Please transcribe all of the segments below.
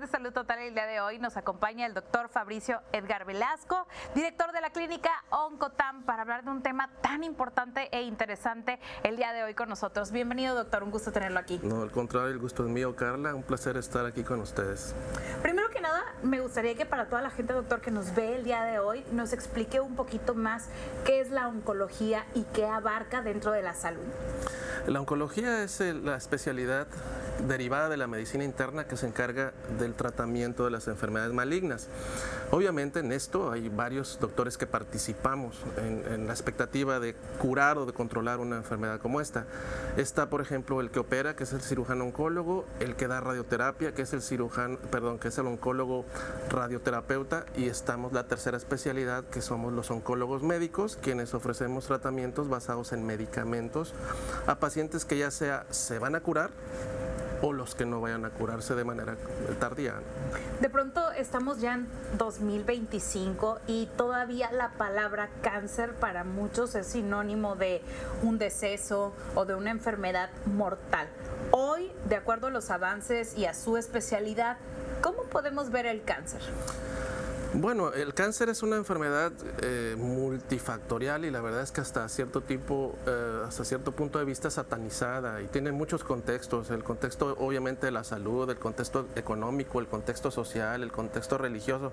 de Salud Total el día de hoy nos acompaña el doctor Fabricio Edgar Velasco, director de la clínica Oncotam, para hablar de un tema tan importante e interesante el día de hoy con nosotros. Bienvenido, doctor, un gusto tenerlo aquí. No, al contrario, el gusto es mío, Carla, un placer estar aquí con ustedes. Primero que nada, me gustaría que para toda la gente, doctor, que nos ve el día de hoy, nos explique un poquito más qué es la oncología y qué abarca dentro de la salud. La oncología es la especialidad derivada de la medicina interna que se encarga del tratamiento de las enfermedades malignas. Obviamente en esto hay varios doctores que participamos en la expectativa de curar o de controlar una enfermedad como esta. Está, por ejemplo, el que opera, que es el cirujano oncólogo, el que da radioterapia, que es que es el oncólogo radioterapeuta, y estamos la tercera especialidad, que somos los oncólogos médicos, quienes ofrecemos tratamientos basados en medicamentos a pacientes que ya sea se van a curar o los que no vayan a curarse de manera tardía. De pronto estamos ya en 2025 y todavía la palabra cáncer para muchos es sinónimo de un deceso o de una enfermedad mortal. Hoy, de acuerdo a los avances y a su especialidad, ¿cómo podemos ver el cáncer? Bueno, el cáncer es una enfermedad multifactorial y la verdad es que hasta cierto punto de vista satanizada y tiene muchos contextos. El contexto obviamente de la salud, el contexto económico, el contexto social, el contexto religioso.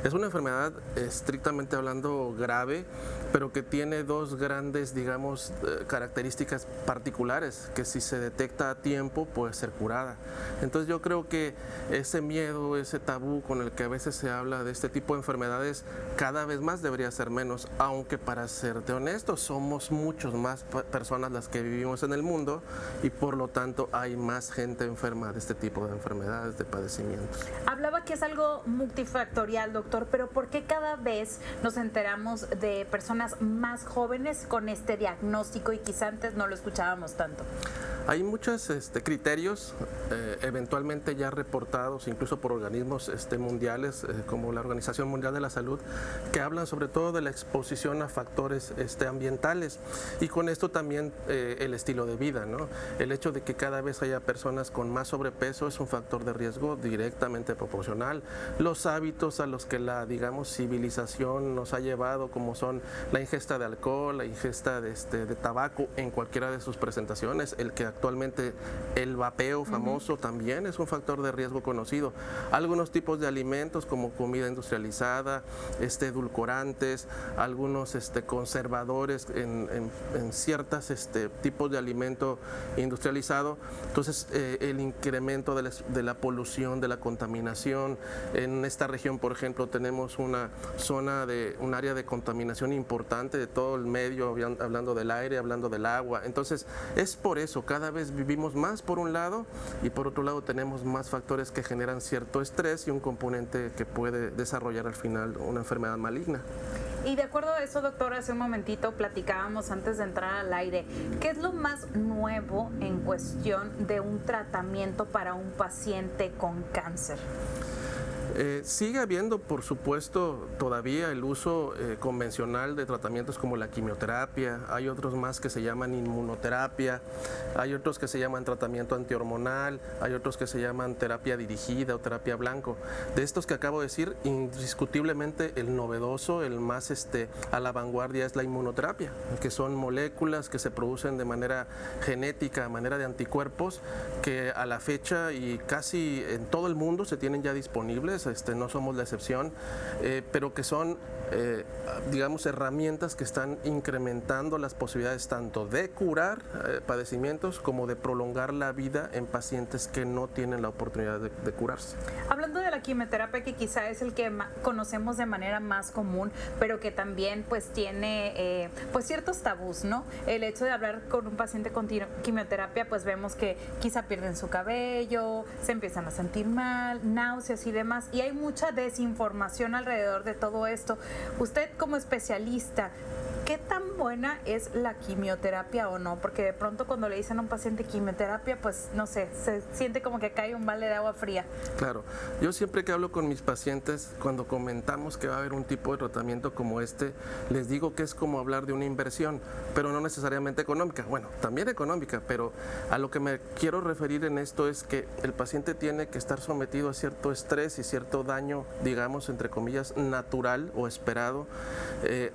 Es una enfermedad estrictamente hablando grave, pero que tiene dos grandes, digamos, características particulares, que si se detecta a tiempo puede ser curada. Entonces yo creo que ese miedo, ese tabú con el que a veces se habla de este tipo de enfermedades cada vez más debería ser menos, aunque para serte honesto somos muchos más personas las que vivimos en el mundo y por lo tanto hay más gente enferma de este tipo de enfermedades, de padecimientos. Hablaba que es algo multifactorial, doctor, pero ¿por qué cada vez nos enteramos de personas más jóvenes con este diagnóstico y quizá antes no lo escuchábamos tanto? Hay muchos criterios eventualmente ya reportados incluso por organismos mundiales como la Organización Mundial de la Salud, que hablan sobre todo de la exposición a factores ambientales y con esto también el estilo de vida, ¿no? El hecho de que cada vez haya personas con más sobrepeso es un factor de riesgo directamente proporcional. Los hábitos a los que la, digamos, civilización nos ha llevado, como son la ingesta de alcohol, la ingesta de tabaco en cualquiera de sus presentaciones, el que actualmente el vapeo famoso también es un factor de riesgo conocido. Algunos tipos de alimentos como comida industrializada, edulcorantes, algunos conservadores en ciertos tipos de alimento industrializado. Entonces el incremento de la polución, de la contaminación. En esta región, por ejemplo, tenemos un área de contaminación importante de todo el medio, hablando del aire, hablando del agua. Entonces es por eso, cada vez vivimos más por un lado y por otro lado tenemos más factores que generan cierto estrés y un componente que puede desarrollar al final una enfermedad maligna. Y de acuerdo a eso, doctor, hace un momentito platicábamos antes de entrar al aire, ¿qué es lo más nuevo en cuestión de un tratamiento para un paciente con cáncer? Sigue habiendo, por supuesto, todavía el uso convencional de tratamientos como la quimioterapia, hay otros más que se llaman inmunoterapia, hay otros que se llaman tratamiento antihormonal, hay otros que se llaman terapia dirigida o terapia blanco. De estos que acabo de decir, indiscutiblemente el novedoso, el más a la vanguardia es la inmunoterapia, que son moléculas que se producen de manera genética, de manera de anticuerpos, que a la fecha y casi en todo el mundo se tienen ya disponibles. No somos la excepción, pero que son, digamos, herramientas que están incrementando las posibilidades tanto de curar padecimientos como de prolongar la vida en pacientes que no tienen la oportunidad de curarse. Hablando de la quimioterapia, que quizá es el que conocemos de manera más común, pero que también pues tiene pues ciertos tabús, ¿no? El hecho de hablar con un paciente con quimioterapia, pues vemos que quizá pierden su cabello, se empiezan a sentir mal, náuseas y demás. Y hay mucha desinformación alrededor de todo esto. Usted como especialista, ¿Qué tan buena es la quimioterapia o no? Porque de pronto cuando le dicen a un paciente quimioterapia, pues no sé, se siente como que cae un balde de agua fría. Claro, yo siempre que hablo con mis pacientes, cuando comentamos que va a haber un tipo de tratamiento como este, les digo que es como hablar de una inversión, pero no necesariamente económica. Bueno, también económica, pero a lo que me quiero referir en esto es que el paciente tiene que estar sometido a cierto estrés y cierto daño, digamos, entre comillas, natural o esperado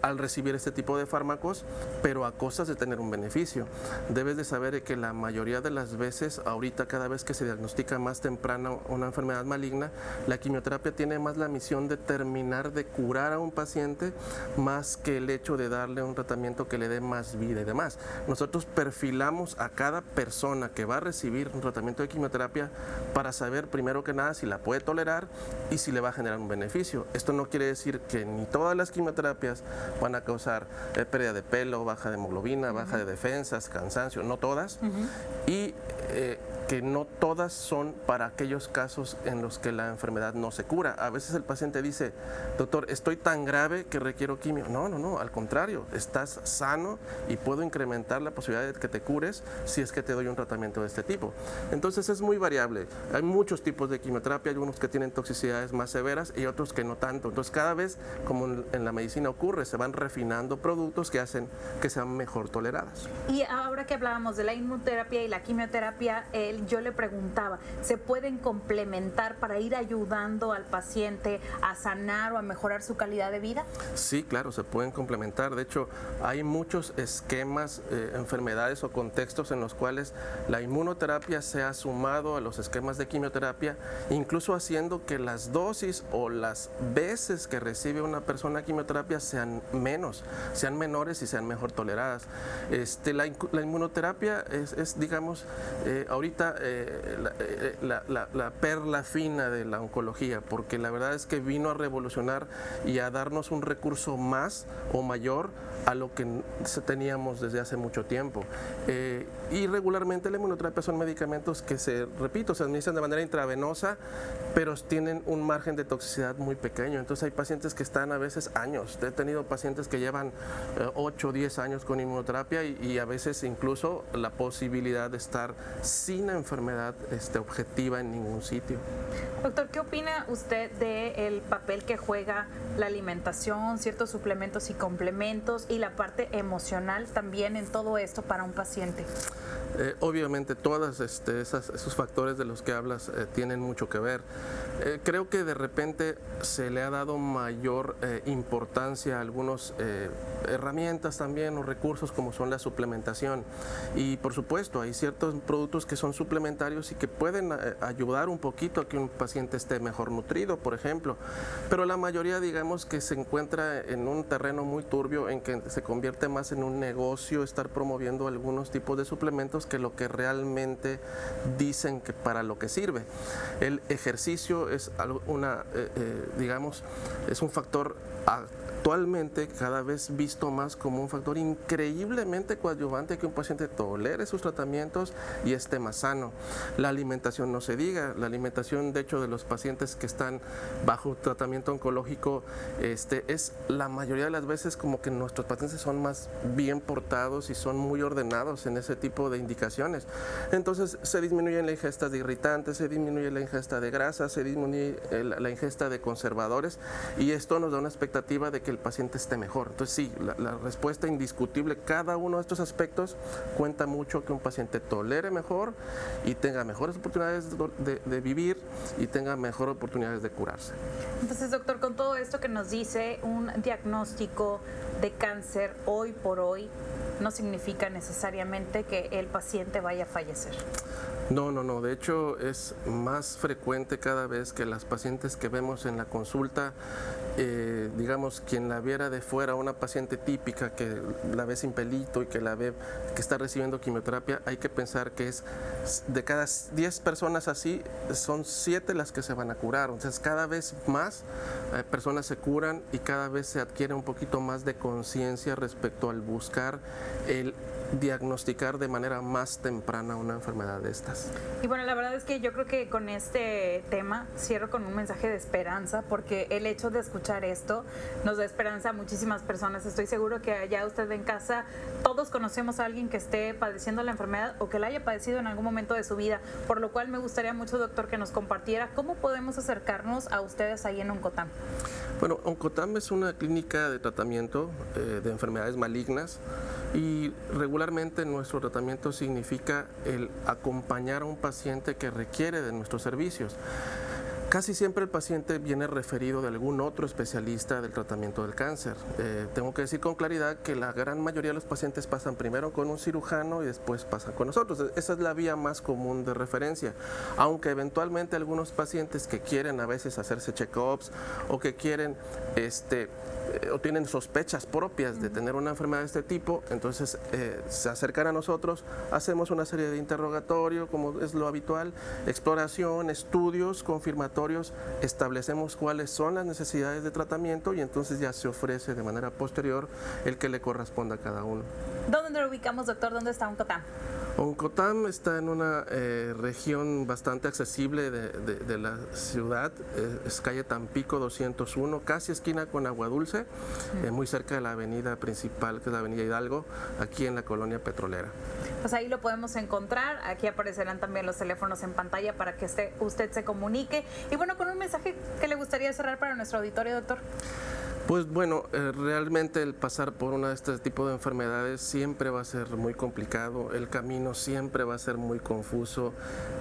al recibir este tipo de fármacos, pero a costas de tener un beneficio. Debes de saber que la mayoría de las veces, ahorita cada vez que se diagnostica más temprano una enfermedad maligna, la quimioterapia tiene más la misión de terminar de curar a un paciente más que el hecho de darle un tratamiento que le dé más vida y demás. Nosotros perfilamos a cada persona que va a recibir un tratamiento de quimioterapia para saber primero que nada si la puede tolerar y si le va a generar un beneficio. Esto no quiere decir que ni todas las quimioterapias van a causar pérdida de pelo, baja de hemoglobina, baja de defensas, cansancio, no todas. Y que no todas son para aquellos casos en los que la enfermedad no se cura. A veces el paciente dice, doctor, estoy tan grave que requiero quimio. No, al contrario, estás sano y puedo incrementar la posibilidad de que te cures si es que te doy un tratamiento de este tipo. Entonces es muy variable. Hay muchos tipos de quimioterapia, hay unos que tienen toxicidades más severas y otros que no tanto. Entonces cada vez, como en la medicina ocurre, se van refinando productos que hacen que sean mejor toleradas. Y ahora que hablábamos de la inmunoterapia y la quimioterapia, yo le preguntaba, ¿se pueden complementar para ir ayudando al paciente a sanar o a mejorar su calidad de vida? Sí, claro, se pueden complementar. De hecho, hay muchos esquemas, enfermedades o contextos en los cuales la inmunoterapia se ha sumado a los esquemas de quimioterapia, incluso haciendo que las dosis o las veces que recibe una persona quimioterapia sean menores y sean mejor toleradas. La inmunoterapia es digamos, ahorita la perla fina de la oncología, porque la verdad es que vino a revolucionar y a darnos un recurso más o mayor a lo que teníamos desde hace mucho tiempo. Y regularmente la inmunoterapia son medicamentos que se administran de manera intravenosa, pero tienen un margen de toxicidad muy pequeño. Entonces hay pacientes que están a veces años. He tenido pacientes que llevan 8 o 10 años con inmunoterapia y a veces incluso la posibilidad de estar sin enfermedad objetiva en ningún sitio. Doctor, ¿qué opina usted del papel que juega la alimentación, ciertos suplementos y complementos y la parte emocional también en todo esto para un paciente? Obviamente todos esos factores de los que hablas tienen mucho que ver. Creo que de repente se le ha dado mayor importancia a algunas herramientas también o recursos como son la suplementación, y por supuesto hay ciertos productos que son suplementarios y que pueden ayudar un poquito a que un paciente esté mejor nutrido, por ejemplo, pero la mayoría digamos que se encuentra en un terreno muy turbio en que se convierte más en un negocio estar promoviendo algunos tipos de suplementos que lo que realmente dicen que para lo que sirve. El ejercicio es digamos, es un factor actualmente cada vez visto más como un factor increíblemente coadyuvante que un paciente tolere sus tratamientos y esté más sano. La alimentación no se diga, la alimentación de hecho de los pacientes que están bajo tratamiento oncológico es la mayoría de las veces como que nuestros pacientes son más bien portados y son muy ordenados en ese tipo de indicaciones. Entonces se disminuye la ingesta de irritantes, se disminuye la ingesta de grasas, se disminuye la ingesta de conservadores, y esto nos da una expectativa de que el paciente esté mejor. Entonces sí, la respuesta indiscutible, cada uno de estos aspectos cuenta mucho que un paciente tolere mejor y tenga mejores oportunidades de vivir y tenga mejores oportunidades de curarse. Entonces, doctor, con todo esto que nos dice, un diagnóstico de cáncer hoy por hoy no significa necesariamente que el paciente vaya a fallecer. No. De hecho, es más frecuente cada vez que las pacientes que vemos en la consulta, digamos, quien la viera de fuera, una paciente típica que la ve sin pelito y que la ve que está recibiendo quimioterapia, hay que pensar que es de cada 10 personas así, son 7 las que se van a curar. Entonces, cada vez más personas se curan y cada vez se adquiere un poquito más de conciencia respecto al buscar el diagnosticar de manera más temprana una enfermedad de estas. Y bueno, la verdad es que yo creo que con este tema cierro con un mensaje de esperanza, porque el hecho de escuchar esto nos da esperanza a muchísimas personas. Estoy seguro que allá usted en casa, todos conocemos a alguien que esté padeciendo la enfermedad o que la haya padecido en algún momento de su vida, por lo cual me gustaría mucho, doctor, que nos compartiera cómo podemos acercarnos a ustedes ahí en Oncotam. Bueno, Oncotam es una clínica de tratamiento de enfermedades malignas y regularmente nuestro tratamiento significa el acompañar a un paciente que requiere de nuestros servicios. Casi siempre el paciente viene referido de algún otro especialista del tratamiento del cáncer. Tengo que decir con claridad que la gran mayoría de los pacientes pasan primero con un cirujano y después pasan con nosotros. Esa es la vía más común de referencia, aunque eventualmente algunos pacientes que quieren a veces hacerse check-ups o que quieren o tienen sospechas propias de tener una enfermedad de este tipo, entonces se acercan a nosotros, hacemos una serie de interrogatorios, como es lo habitual, exploración, estudios confirmatorios, establecemos cuáles son las necesidades de tratamiento y entonces ya se ofrece de manera posterior el que le corresponda a cada uno. ¿Dónde lo ubicamos, doctor? ¿Dónde está Oncotam? Oncotam está en una región bastante accesible de la ciudad, es calle Tampico 201, casi esquina con Agua Dulce, muy cerca de la avenida principal, que es la avenida Hidalgo, aquí en la colonia petrolera. Pues ahí lo podemos encontrar, aquí aparecerán también los teléfonos en pantalla para que usted se comunique. Y bueno, con un mensaje que le gustaría cerrar para nuestro auditorio, doctor. Pues bueno, realmente el pasar por una de este tipo de enfermedades siempre va a ser muy complicado, el camino siempre va a ser muy confuso,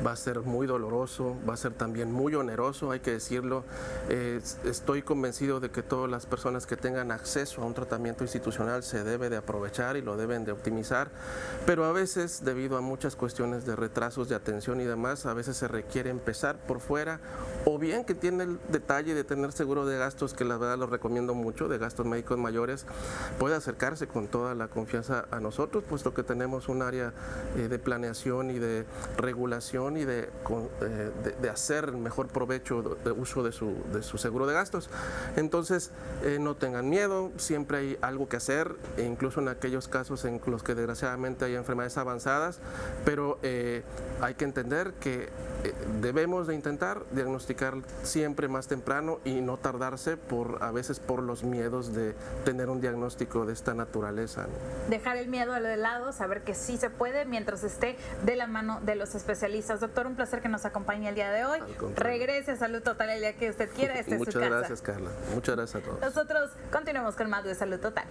va a ser muy doloroso, va a ser también muy oneroso, hay que decirlo. Estoy convencido de que todas las personas que tengan acceso a un tratamiento institucional se debe de aprovechar y lo deben de optimizar, pero a veces, debido a muchas cuestiones de retrasos de atención y demás, a veces se requiere empezar por fuera, o bien que tiene el detalle de tener seguro de gastos, que la verdad lo recomiendo mucho, de gastos médicos mayores, puede acercarse con toda la confianza a nosotros, puesto que tenemos un área de planeación y de regulación y de hacer el mejor provecho de uso de su seguro de gastos. Entonces, no tengan miedo, siempre hay algo que hacer, incluso en aquellos casos en los que desgraciadamente hay enfermedades avanzadas, pero hay que entender que debemos de intentar diagnosticar siempre más temprano y no tardarse a veces por los miedos de tener un diagnóstico de esta naturaleza, ¿no? Dejar el miedo de lado, saber que sí se puede mientras esté de la mano de los especialistas. Doctor, un placer que nos acompañe el día de hoy. Regrese a Salud Total el día que usted quiera. Esta es su casa. Muchas gracias, Carla. Muchas gracias a todos. Nosotros continuamos con más de Salud Total.